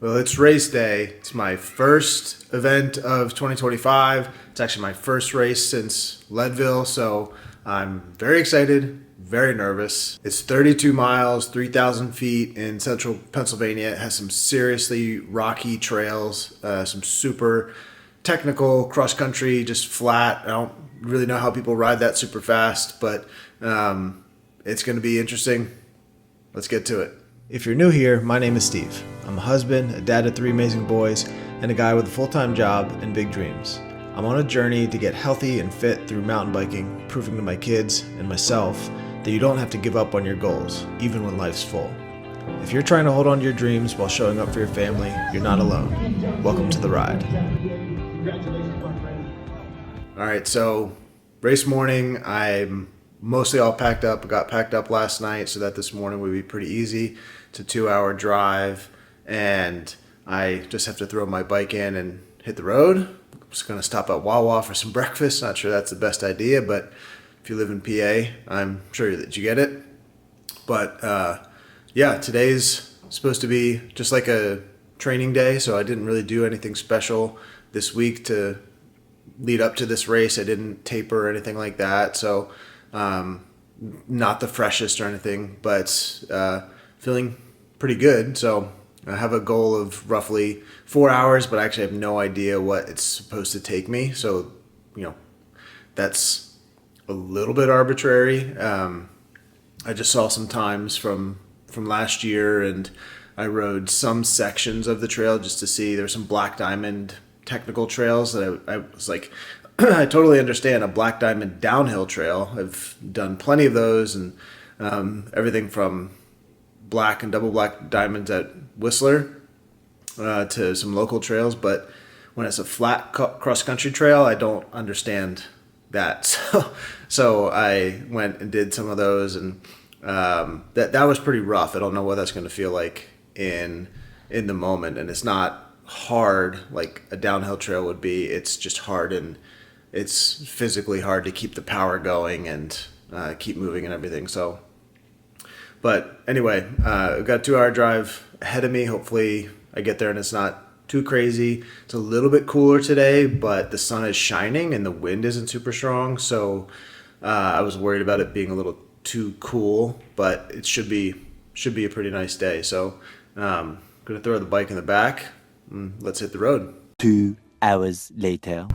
Well, it's race day. It's my first event of 2025. It's actually my first race since Leadville, so I'm very excited, very nervous. It's 32 miles, 3,000 feet in central Pennsylvania. It has some seriously rocky trails, some super technical cross country, just flat. I don't really know how people ride that super fast, but it's going to be interesting. Let's get to it. If you're new here, my name is Steve. I'm a husband, a dad to 3 amazing boys, and a guy with a full-time job and big dreams. I'm on a journey to get healthy and fit through mountain biking, proving to my kids and myself that you don't have to give up on your goals, even when life's full. If you're trying to hold on to your dreams while showing up for your family, you're not alone. Welcome to the ride. All right, so race morning, I'm mostly all packed up. I got packed up last night so that this morning would be pretty easy. It's a 2-hour drive, and I just have to throw my bike in and hit the road. I'm just going to stop at Wawa for some breakfast. Not sure that's the best idea, but if you live in PA, I'm sure that you get it. But yeah, today's supposed to be just like a training day, so I didn't really do anything special this week to lead up to this race. I didn't taper or anything like that, so not the freshest or anything, but feeling pretty good. So I have a goal of roughly 4 hours, but I actually have no idea what it's supposed to take me. So, that's a little bit arbitrary. I just saw some times from last year, and I rode some sections of the trail just to see. There's some Black Diamond technical trails that I was like, I totally understand a Black Diamond downhill trail. I've done plenty of those, and everything from black and double black diamonds at Whistler to some local trails. But when it's a flat cross-country trail, I don't understand that. So I went and did some of those, and that was pretty rough. I don't know what that's going to feel like in the moment. And it's not hard like a downhill trail would be. It's just hard, and it's physically hard to keep the power going and keep moving and everything. So, but anyway, I've got a 2-hour drive ahead of me. Hopefully I get there and it's not too crazy. It's a little bit cooler today, but the sun is shining and the wind isn't super strong. So I was worried about it being a little too cool, but it should be a pretty nice day. So I'm going to throw the bike in the back and let's hit the road. 2 hours later.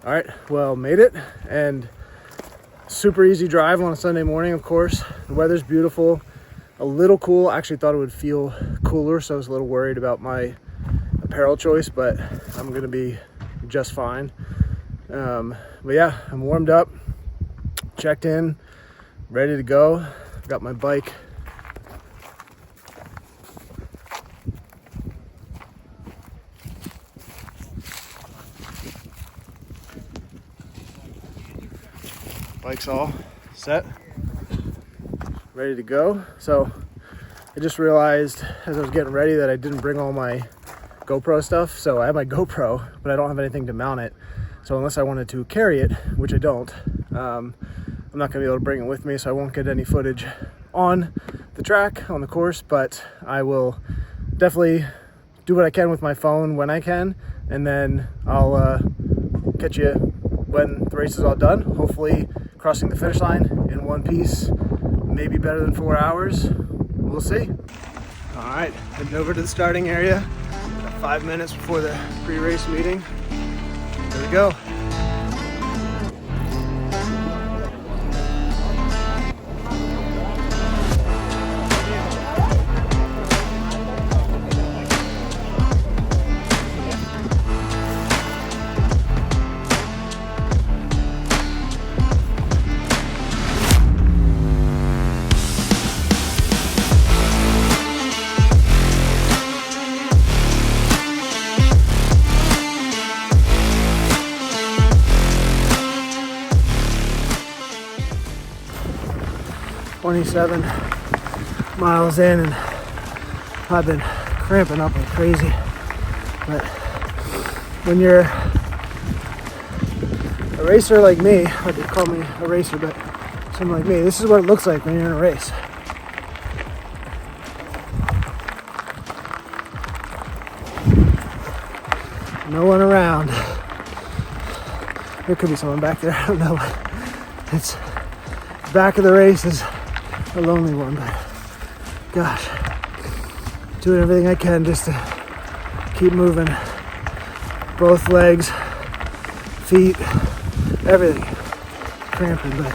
All right, well, made it, and super easy drive on a Sunday morning, of course. The weather's beautiful, a little cool. I actually thought it would feel cooler, so I was a little worried about my apparel choice, but I'm gonna be just fine. But yeah, I'm warmed up, checked in, ready to go. Got my bike. Bike's all set, ready to go. So I just realized as I was getting ready that I didn't bring all my GoPro stuff. So I have my GoPro, but I don't have anything to mount it. So unless I wanted to carry it, which I don't, I'm not gonna be able to bring it with me, so I won't get any footage on the track, on the course, but I will definitely do what I can with my phone when I can, and then I'll catch you when the race is all done. Hopefully crossing the finish line in one piece, maybe better than 4 hours. We'll see. All right, heading over to the starting area. Got 5 minutes before the pre-race meeting. Here we go. miles in, and I've been cramping up like crazy. But when you're a racer like me, or they call me a racer, but someone like me, this is what it looks like when you're in a race. No one around. There could be someone back there, I don't know. It's the back of the race is a lonely one, but gosh, doing everything I can just to keep moving. Both legs, feet, everything. Cramping, but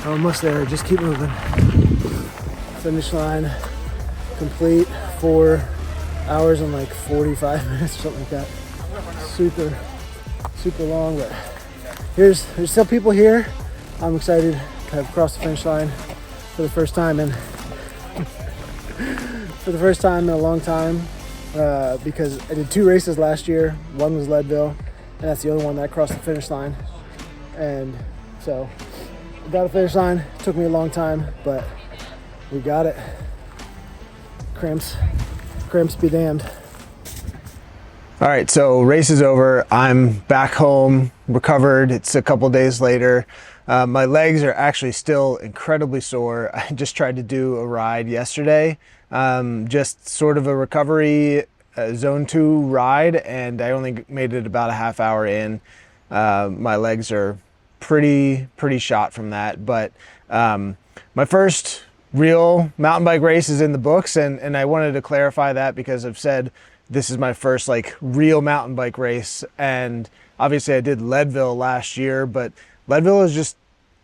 almost there. Just keep moving. Finish line complete. 4 hours and like 45 minutes or something like that. Super long, but there's still people here. I'm excited to have crossed the finish line for the first time in a long time, because I did 2 races last year. One was Leadville, and that's the other one that crossed the finish line. And so I got a finish line. It took me a long time, but we got it. Cramps be damned. All right, so race is over. I'm back home, recovered. It's a couple days later. My legs are actually still incredibly sore. I just tried to do a ride yesterday, just sort of a recovery zone 2 ride, and I only made it about a half hour in. My legs are pretty shot from that, but my first real mountain bike race is in the books, and I wanted to clarify that because I've said this is my first like real mountain bike race, and obviously I did Leadville last year, but Leadville is just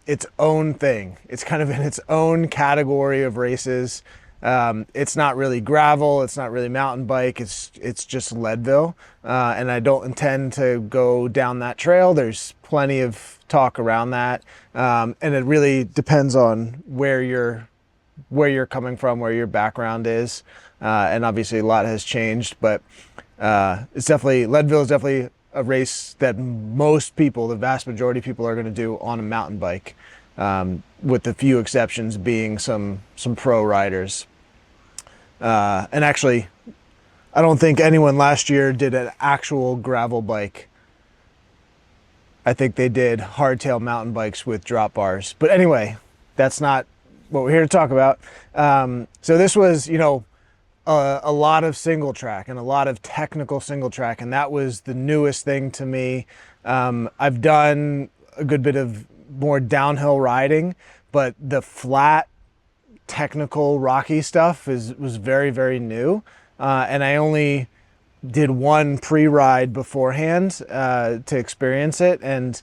its own thing. It's kind of in its own category of races. It's not really gravel, it's not really mountain bike, it's just Leadville, and I don't intend to go down that trail. There's plenty of talk around that, and it really depends on where you're coming from, where your background is, and obviously a lot has changed, but Leadville is definitely a race that most people, the vast majority of people, are going to do on a mountain bike, with a few exceptions being some pro riders. And actually, I don't think anyone last year did an actual gravel bike. I think they did hardtail mountain bikes with drop bars. But anyway, that's not what we're here to talk about. So this was, a lot of single track and a lot of technical single track, and that was the newest thing to me. I've done a good bit of more downhill riding, but the flat technical rocky stuff was very, very new, and I only did one pre-ride beforehand to experience it, and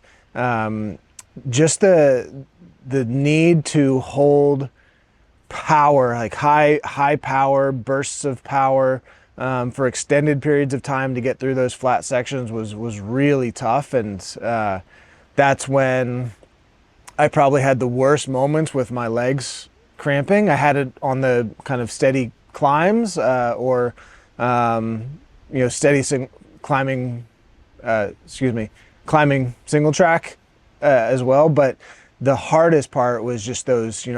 just the need to hold power, like high power bursts of power for extended periods of time to get through those flat sections was really tough. And that's when I probably had the worst moments with my legs cramping. I had it on the kind of steady climbs or steady climbing single track as well. But the hardest part was just those,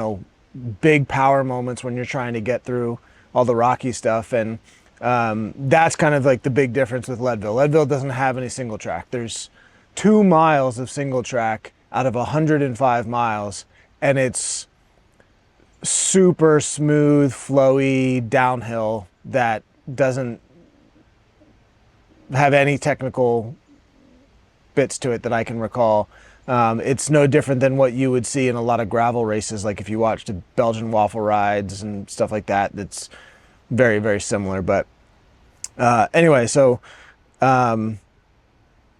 big power moments when you're trying to get through all the rocky stuff. And that's kind of like the big difference with Leadville. Leadville doesn't have any single track. There's 2 miles of single track out of 105 miles, and it's super smooth, flowy downhill that doesn't have any technical bits to it that I can recall. It's no different than what you would see in a lot of gravel races, like if you watched Belgian waffle rides and stuff like that. That's very, very similar. But anyway, so that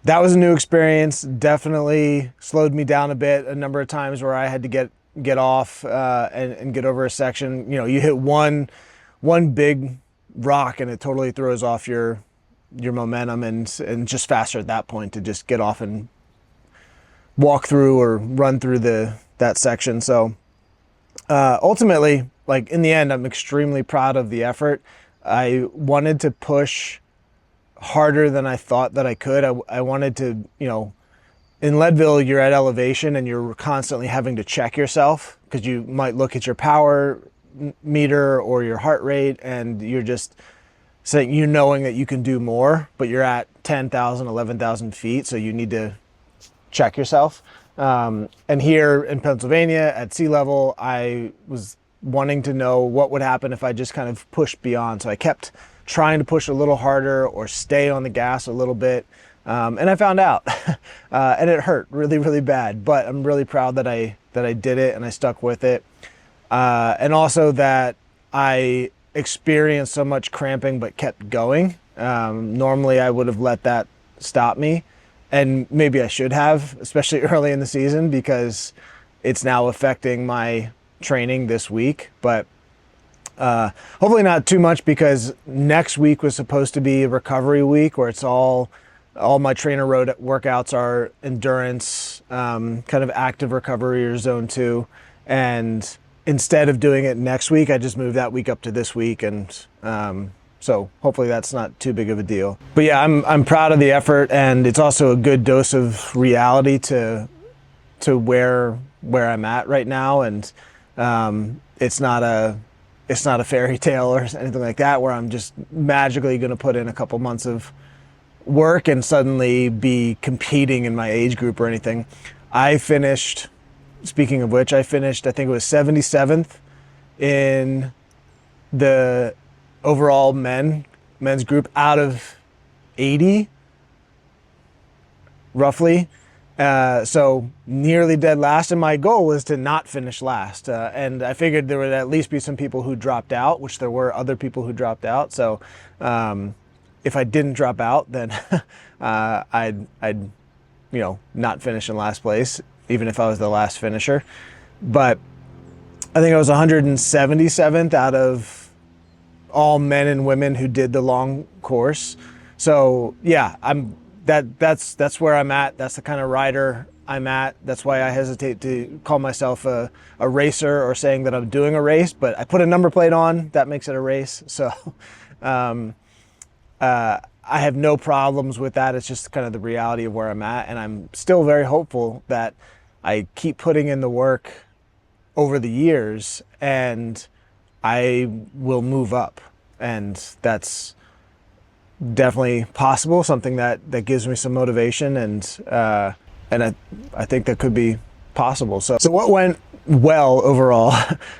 was a new experience. Definitely slowed me down a bit. A number of times where I had to get off and get over a section. You hit one big rock and it totally throws off your momentum, and just faster at that point to just get off and walk through or run through that section. So ultimately, like in the end, I'm extremely proud of the effort. I wanted to push harder than I thought that I could. I wanted to, in Leadville, you're at elevation and you're constantly having to check yourself because you might look at your power meter or your heart rate and you're just saying, knowing that you can do more, but you're at 10,000, 11,000 feet. So you need to check yourself. And here in Pennsylvania at sea level, I was wanting to know what would happen if I just kind of pushed beyond. So I kept trying to push a little harder or stay on the gas a little bit. And I found out and it hurt really, really bad, but I'm really proud that I did it and I stuck with it. And also that I experienced so much cramping, but kept going. Normally I would have let that stop me. And maybe I should have, especially early in the season, because it's now affecting my training this week. But hopefully not too much, because next week was supposed to be a recovery week where it's all my trainer road workouts are endurance, kind of active recovery or zone 2. And instead of doing it next week, I just moved that week up to this week. And so hopefully that's not too big of a deal. But yeah, I'm proud of the effort, and it's also a good dose of reality to where I'm at right now. And it's not a fairy tale or anything like that where I'm just magically going to put in a couple months of work and suddenly be competing in my age group or anything. Speaking of which, I think it was 77th in the overall men's group out of 80, roughly. So nearly dead last, and my goal was to not finish last. And I figured there would at least be some people who dropped out, which there were other people who dropped out. So if I didn't drop out, then I'd not finish in last place, even if I was the last finisher. But I think I was 177th out of all men and women who did the long course. So yeah, that's where I'm at. That's the kind of rider I'm at. That's why I hesitate to call myself a racer or saying that I'm doing a race, but I put a number plate on, that makes it a race. So I have no problems with that. It's just kind of the reality of where I'm at. And I'm still very hopeful that I keep putting in the work over the years and I will move up. And that's definitely possible, something that gives me some motivation, and I think that could be possible. So what went well overall?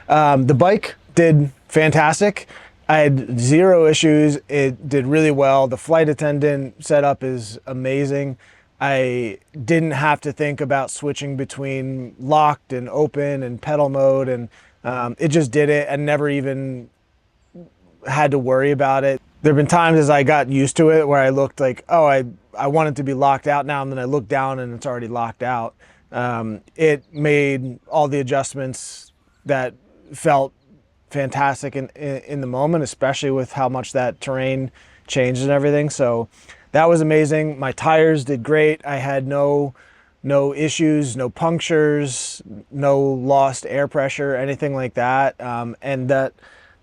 The bike did fantastic. I had 0 issues. It did really well. The flight attendant setup is amazing. I didn't have to think about switching between locked and open and pedal mode, and it just did it. And never even had to worry about it. There have been times as I got used to it where I looked like, oh, I want it to be locked out now, and then I look down and it's already locked out. It made all the adjustments that felt fantastic in the moment, especially with how much that terrain changed and everything. So that was amazing. My tires did great. I had no issues, no punctures, no lost air pressure, anything like that. And that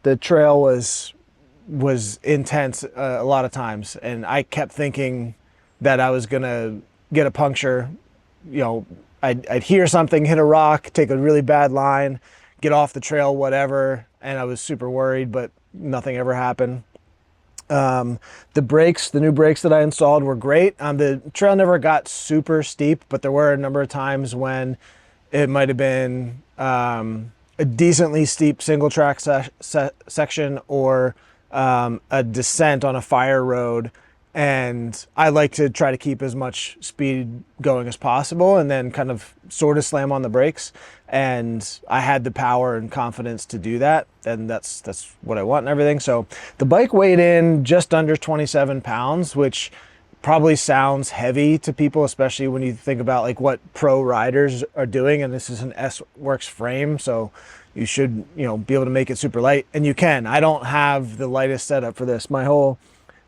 the trail was intense a lot of times, and I kept thinking that I was gonna get a puncture. You know, I'd hear something, hit a rock, take a really bad line, get off the trail, whatever, and I was super worried, but nothing ever happened. The new brakes that I installed were great. The trail never got super steep, but there were a number of times when it might have been a decently steep single track section or a descent on a fire road. And I like to try to keep as much speed going as possible and then kind of sort of slam on the brakes. And I had the power and confidence to do that. And that's what I want and everything. So the bike weighed in just under 27 pounds, which probably sounds heavy to people, especially when you think about like what pro riders are doing. And this is an S-Works frame, so you should, be able to make it super light. And you can. I don't have the lightest setup for this. My whole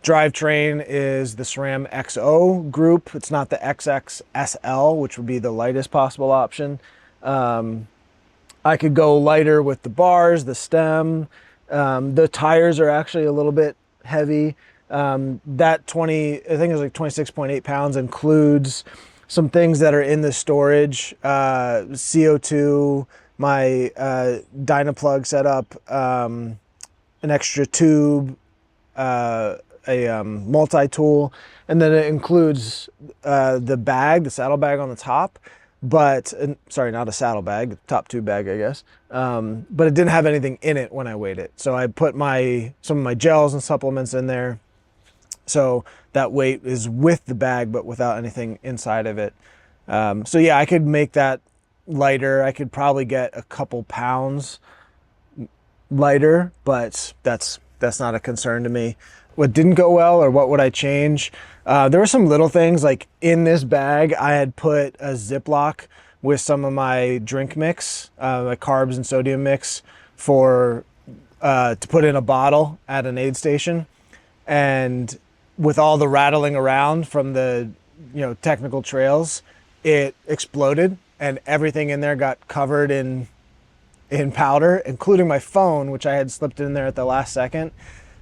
drivetrain is the SRAM XO group. It's not the XXSL, which would be the lightest possible option. I could go lighter with the bars, the stem. The tires are actually a little bit heavy. That I think it was like 26.8 pounds, includes some things that are in the storage, CO2, my Dynaplug setup, an extra tube, a multi-tool, and then it includes the bag, the saddlebag on the top, but sorry, not a saddlebag, top tube bag, I guess. But it didn't have anything in it when I weighed it. So I put some of my gels and supplements in there. So that weight is with the bag, but without anything inside of it. So yeah, I could make that lighter. I could probably get a couple pounds lighter, but that's not a concern to me. What didn't go well, or what would I change? There were some little things, like in this bag, I had put a Ziploc with some of my drink mix, my carbs and sodium mix to put in a bottle at an aid station. And with all the rattling around from the, technical trails, it exploded and everything in there got covered in powder, including my phone, which I had slipped in there at the last second.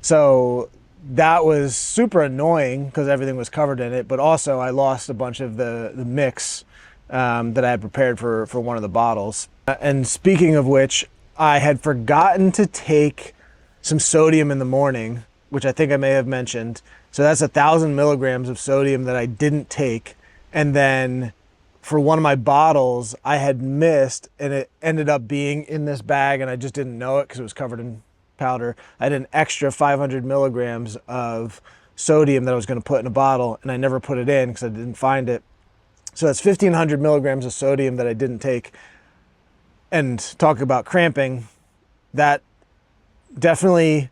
So that was super annoying because everything was covered in it, but also I lost a bunch of the mix that I had prepared for one of the bottles. And speaking of which, I had forgotten to take some sodium in the morning, which I think I may have mentioned. So that's 1,000 milligrams of sodium that I didn't take. And then for one of my bottles, I had missed, and it ended up being in this bag, and I just didn't know it because it was covered in powder. I had an extra 500 milligrams of sodium that I was going to put in a bottle, and I never put it in because I didn't find it. So that's 1,500 milligrams of sodium that I didn't take. And talking about cramping, that definitely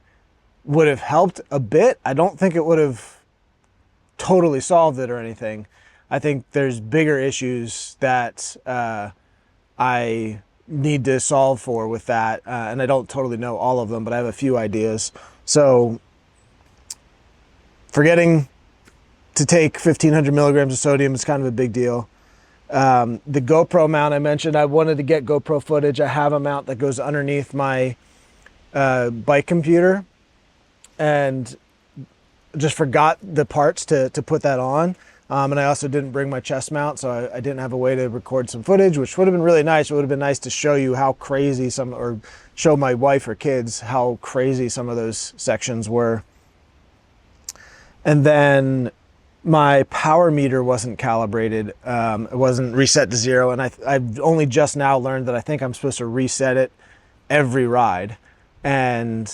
would have helped a bit. I don't think it would have totally solved it or anything. I think there's bigger issues that I need to solve for with that, and I don't totally know all of them, but I have a few ideas. So forgetting to take 1,500 milligrams of sodium is kind of a big deal. The GoPro mount I mentioned, I wanted to get GoPro footage. I have a mount that goes underneath my bike computer, and just forgot the parts to put that on. And I also didn't bring my chest mount, so I didn't have a way to record some footage, which would have been really nice. It would have been nice to show you how crazy or show my wife or kids how crazy some of those sections were. And then my power meter wasn't calibrated. It wasn't reset to 0. And I've only just now learned that I think I'm supposed to reset it every ride. And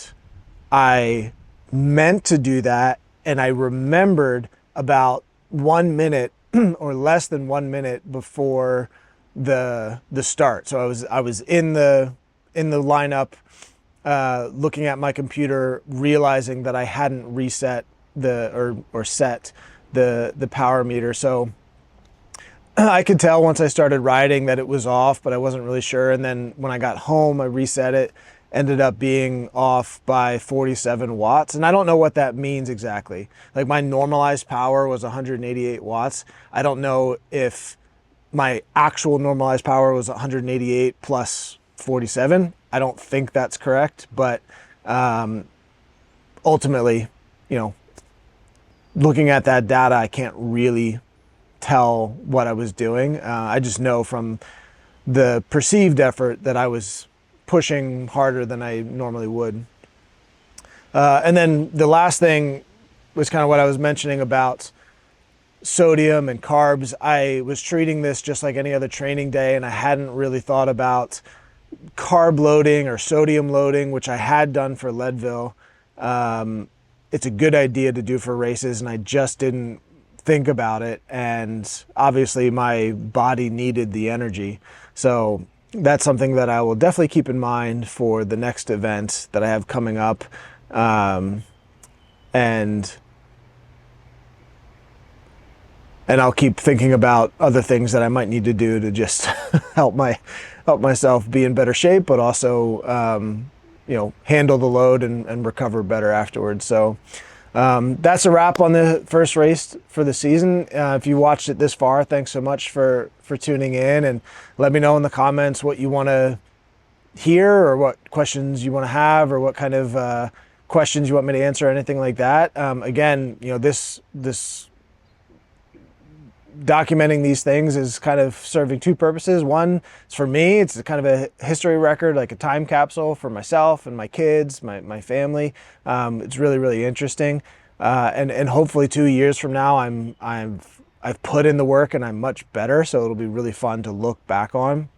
I meant to do that, and I remembered about 1 minute or less than 1 minute before the start. So I was in the lineup, looking at my computer, realizing that I hadn't reset or set the power meter. So I could tell once I started riding that it was off, but I wasn't really sure. And then when I got home, I reset it, ended up being off by 47 watts. And I don't know what that means exactly. Like, my normalized power was 188 watts. I don't know if my actual normalized power was 188 plus 47. I don't think that's correct, but ultimately, looking at that data, I can't really tell what I was doing. I just know from the perceived effort that I was pushing harder than I normally would. And then the last thing was kind of what I was mentioning about sodium and carbs. I was treating this just like any other training day, and I hadn't really thought about carb loading or sodium loading, which I had done for Leadville. It's a good idea to do for races, and I just didn't think about it. And obviously my body needed the energy. So that's something that I will definitely keep in mind for the next event that I have coming up. And I'll keep thinking about other things that I might need to do to just help myself be in better shape, but also, handle the load and recover better afterwards. So that's a wrap on the first race for the season. If you watched it this far, thanks so much for tuning in, and let me know in the comments what you want to hear or what questions you want to have or what kind of questions you want me to answer, anything like that. Again, this documenting these things is kind of serving two purposes. One, it's for me, it's kind of a history record, like a time capsule for myself and my kids, my family. It's really, really interesting. And hopefully 2 years from now, I've put in the work and I'm much better. So it'll be really fun to look back on.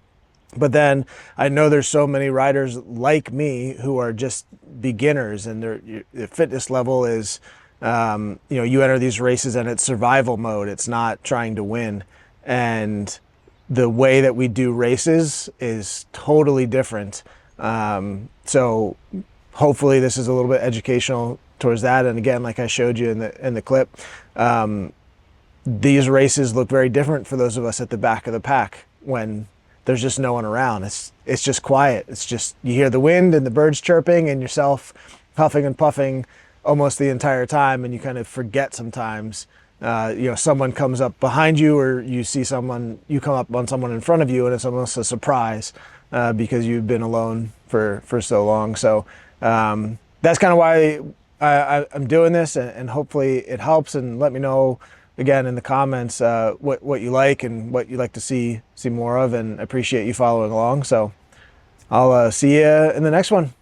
But then I know there's so many riders like me who are just beginners, and their fitness level is, you enter these races and it's survival mode. It's not trying to win. And the way that we do races is totally different. So hopefully this is a little bit educational towards that. And again, like I showed you in the clip, these races look very different for those of us at the back of the pack when there's just no one around. It's just quiet. It's just, you hear the wind and the birds chirping and yourself huffing and puffing almost the entire time, and you kind of forget sometimes. Someone comes up behind you, or you come up on someone in front of you, and it's almost a surprise because you've been alone for so long. So that's kind of why I'm doing this, and hopefully it helps. And let me know again in the comments what you like and what you'd like to see more of, and I appreciate you following along. So I'll see you in the next one.